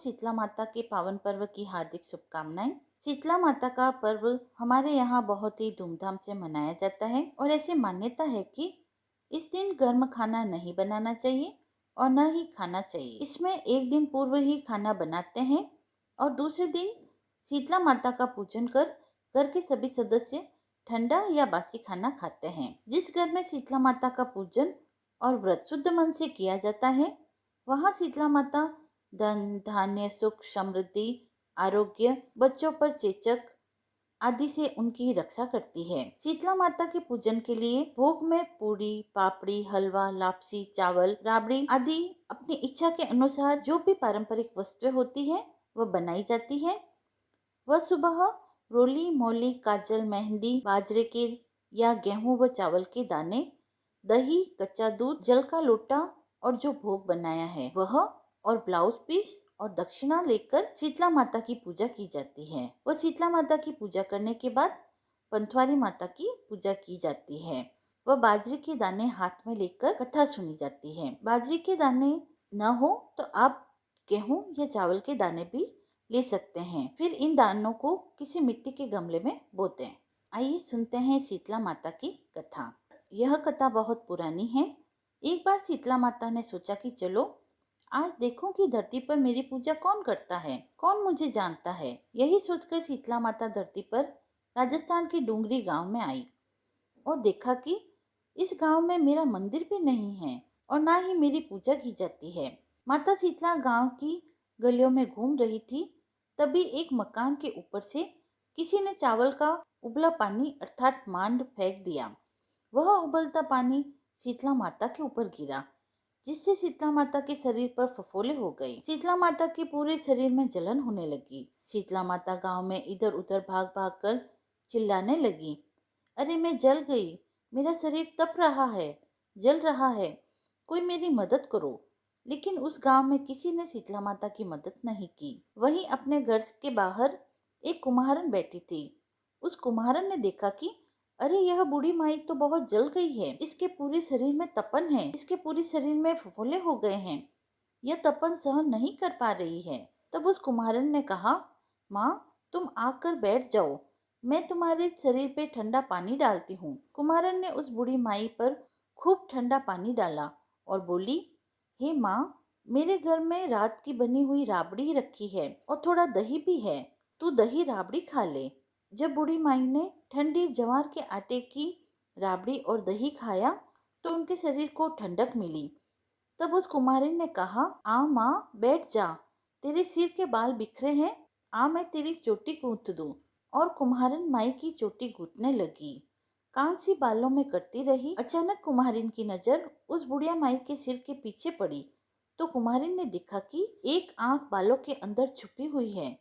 शीतला माता के पावन पर्व की हार्दिक शुभकामनाएं। शीतला माता का पर्व हमारे यहाँ बहुत ही धूमधाम से मनाया जाता है और ऐसी मान्यता है कि इस दिन गर्म खाना नहीं बनाना चाहिए और न ही खाना चाहिए। इसमें एक दिन पूर्व ही खाना बनाते हैं और दूसरे दिन शीतला माता का पूजन कर घर के सभी सदस्य ठंडा या बासी खाना खाते हैं। जिस घर में शीतला माता का पूजन और व्रत शुद्ध मन से किया जाता है, वहाँ शीतला माता धन धान्य सुख समृद्धि आरोग्य बच्चों पर चेचक आदि से उनकी रक्षा करती है। शीतला माता के पूजन के लिए भोग में पूरी पापड़ी हलवा लापसी चावल राबड़ी आदि अपनी इच्छा के अनुसार जो भी पारंपरिक वस्तुएं होती है वह बनाई जाती है। वह सुबह रोली मोली काजल मेहंदी बाजरे के या गेहूं व चावल के दाने दही कच्चा दूध जल का लोटा और जो भोग बनाया है वह और ब्लाउज पीस और दक्षिणा लेकर शीतला माता की पूजा की जाती है। वह शीतला माता की पूजा करने के बाद पंथवारी माता की पूजा की जाती है। वह बाजरे के दाने हाथ में लेकर कथा सुनी जाती है। बाजरे के दाने न हो तो आप गेहूं या चावल के दाने भी ले सकते हैं। फिर इन दानों को किसी मिट्टी के गमले में बोते हैं। आइए सुनते हैं शीतला माता की कथा। यह कथा बहुत पुरानी है। एक बार शीतला माता ने सोचा कि चलो आज देखूं कि धरती पर मेरी पूजा कौन करता है, कौन मुझे जानता है। यही सोचकर शीतला माता धरती पर राजस्थान के डूंगरी गांव में आई और देखा कि इस गांव में मेरा मंदिर भी नहीं है और ना ही मेरी पूजा की जाती है। माता शीतला गांव की गलियों में घूम रही थी, तभी एक मकान के ऊपर से किसी ने चावल का उबला पानी अर्थात मांड फेंक दिया। वह उबलता पानी शीतला माता के ऊपर गिरा, जिससे शीतला माता के शरीर पर फफोले हो गए। शीतला माता के पूरे शरीर में जलन होने लगी। शीतला माता गांव में इधर उधर भाग भाग कर चिल्लाने लगी, अरे मैं जल गई, मेरा शरीर तप रहा है, जल रहा है, कोई मेरी मदद करो। लेकिन उस गांव में किसी ने शीतला माता की मदद नहीं की। वहीं अपने घर के बाहर एक कुम्हारन बैठी थी। उस कुम्हारन ने देखा कि अरे यह बूढ़ी माई तो बहुत जल गई है, इसके पूरे शरीर में तपन है, इसके पूरे शरीर में फफोले हो गए हैं, यह तपन सहन नहीं कर पा रही है। तब उस कुम्हारन ने कहा, माँ तुम आकर बैठ जाओ, मैं तुम्हारे शरीर पे ठंडा पानी डालती हूँ। कुम्हारन ने उस बूढ़ी माई पर खूब ठंडा पानी डाला और बोली, हे माँ मेरे घर में रात की बनी हुई राबड़ी रखी है और थोड़ा दही भी है, तू दही राबड़ी खा ले। जब बूढ़ी माई ने ठंडी ज्वार के आटे की राबड़ी और दही खाया तो उनके शरीर को ठंडक मिली। तब उस कुमारी ने कहा, आ माँ बैठ जा, तेरे सिर के बाल बिखरे हैं, आ मैं तेरी चोटी गूंथ दूं। और कुम्हारन माई की चोटी गूंथने लगी, कान सी बालों में करती रही। अचानक कुम्हारिन की नजर उस बुढ़िया माई के सिर के पीछे पड़ी तो कुम्हारिन ने देखा कि एक आंख बालों के अंदर छुपी हुई है।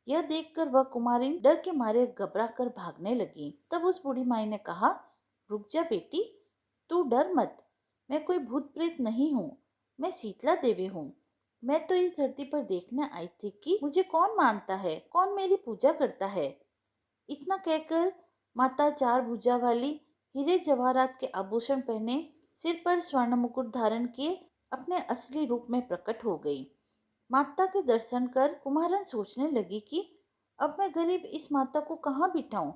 यह देखकर वह कुमारी डर के मारे घबरा कर भागने लगी। तब उस बूढ़ी माई ने कहा, रुक जा बेटी, तू डर मत, मैं कोई भूत प्रेत नहीं हूँ, मैं शीतला देवी हूँ। मैं तो इस धरती पर देखने आई थी कि मुझे कौन मानता है, कौन मेरी पूजा करता है। इतना कहकर माता चार भुजा वाली हीरे जवाहरात के आभूषण पहने सिर पर स्वर्ण मुकुट धारण किए अपने असली रूप में प्रकट हो गई। माता के दर्शन कर कुम्हारन सोचने लगी कि अब मैं गरीब इस माता को कहाँ बिठाऊं।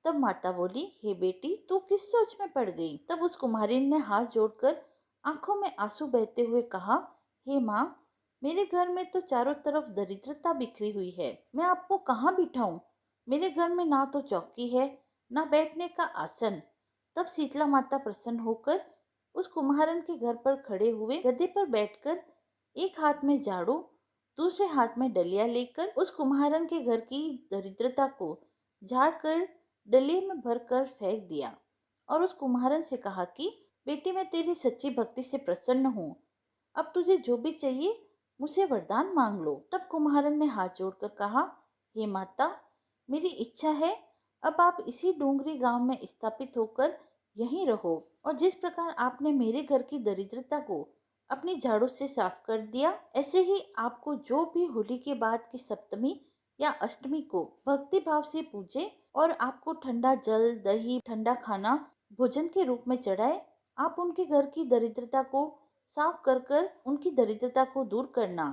तब माता बोली, हे बेटी तू किस सोच में पड़ गई। तब उस कुम्हारिन ने हाथ जोड़कर आंखों में आंसू बहते हुए कहा, हे माँ मेरे घर में तो चारों तरफ दरिद्रता बिखरी हुई है, मैं आपको कहाँ बिठाऊं। मेरे घर में ना तो चौकी है ना बैठने का आसन। तब शीतला माता प्रसन्न होकर उस कुम्हारन के घर पर खड़े हुए गद्दे पर बैठकर एक हाथ में झाड़ू दूसरे हाथ में डलिया लेकर उस कुम्हारन के घर की दरिद्रता को झाड़ कर डलिये में भरकर फेंक दिया और उस कुम्हारन से कहा कि बेटी मैं तेरी सच्ची भक्ति से प्रसन्न हूँ, अब तुझे जो भी चाहिए मुझसे वरदान मांग लो। तब कुम्हारन ने हाथ जोड़कर कहा, हे माता मेरी इच्छा है अब आप इसी डूंगरी गांव में स्थापित होकर यहीं रहो और जिस प्रकार आपने मेरे घर की दरिद्रता को अपनी झाड़ू से साफ कर दिया, ऐसे ही आपको जो भी होली के बाद की सप्तमी या अष्टमी को भक्ति भाव से पूजे और आपको ठंडा जल दही ठंडा खाना भोजन के रूप में चढ़ाए, आप उनके घर की दरिद्रता को साफ कर कर उनकी दरिद्रता को दूर करना।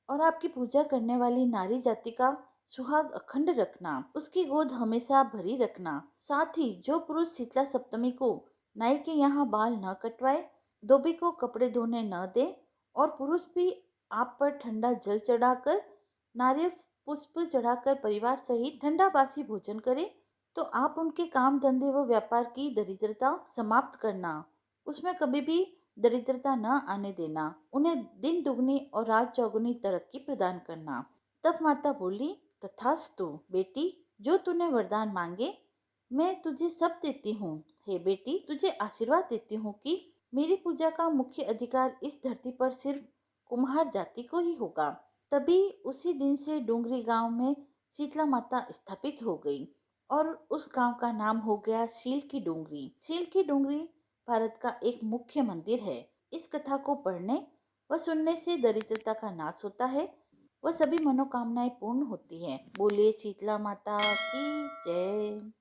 और आपकी पूजा करने वाली नारी जाति का सुहाग अखंड रखना, उसकी गोद हमेशा भरी रखना। साथ ही जो पुरुष शीतला सप्तमी को नाई के यहाँ बाल न कटवाए, धोबी को कपड़े धोने न दे और पुरुष भी आप पर ठंडा जल चढ़ाकर, नारियल पुष्प चढ़ाकर परिवार सहित ठंडा बासी भोजन करे, तो आप उनके काम धंधे व व्यापार की दरिद्रता समाप्त करना, उसमें कभी भी दरिद्रता न आने देना, उन्हें दिन दुगनी और रात चौगुनी तरक्की प्रदान करना। तब माता बोली, तथास्तु बेटी, जो तूने वरदान मांगे मैं तुझे सब देती हूँ। हे बेटी, तुझे आशीर्वाद देती हूँ कि मेरी पूजा का मुख्य अधिकार इस धरती पर सिर्फ कुम्हार जाति को ही होगा। तभी उसी दिन से डोंगरी गांव में शीतला माता स्थापित हो गई और उस गांव का नाम हो गया शील की डोंगरी। शील की डोंगरी भारत का एक मुख्य मंदिर है। इस कथा को पढ़ने व सुनने से दरिद्रता का नाश होता है, वह सभी मनोकामनाएं पूर्ण होती हैं। बोलिए शीतला माता की जय।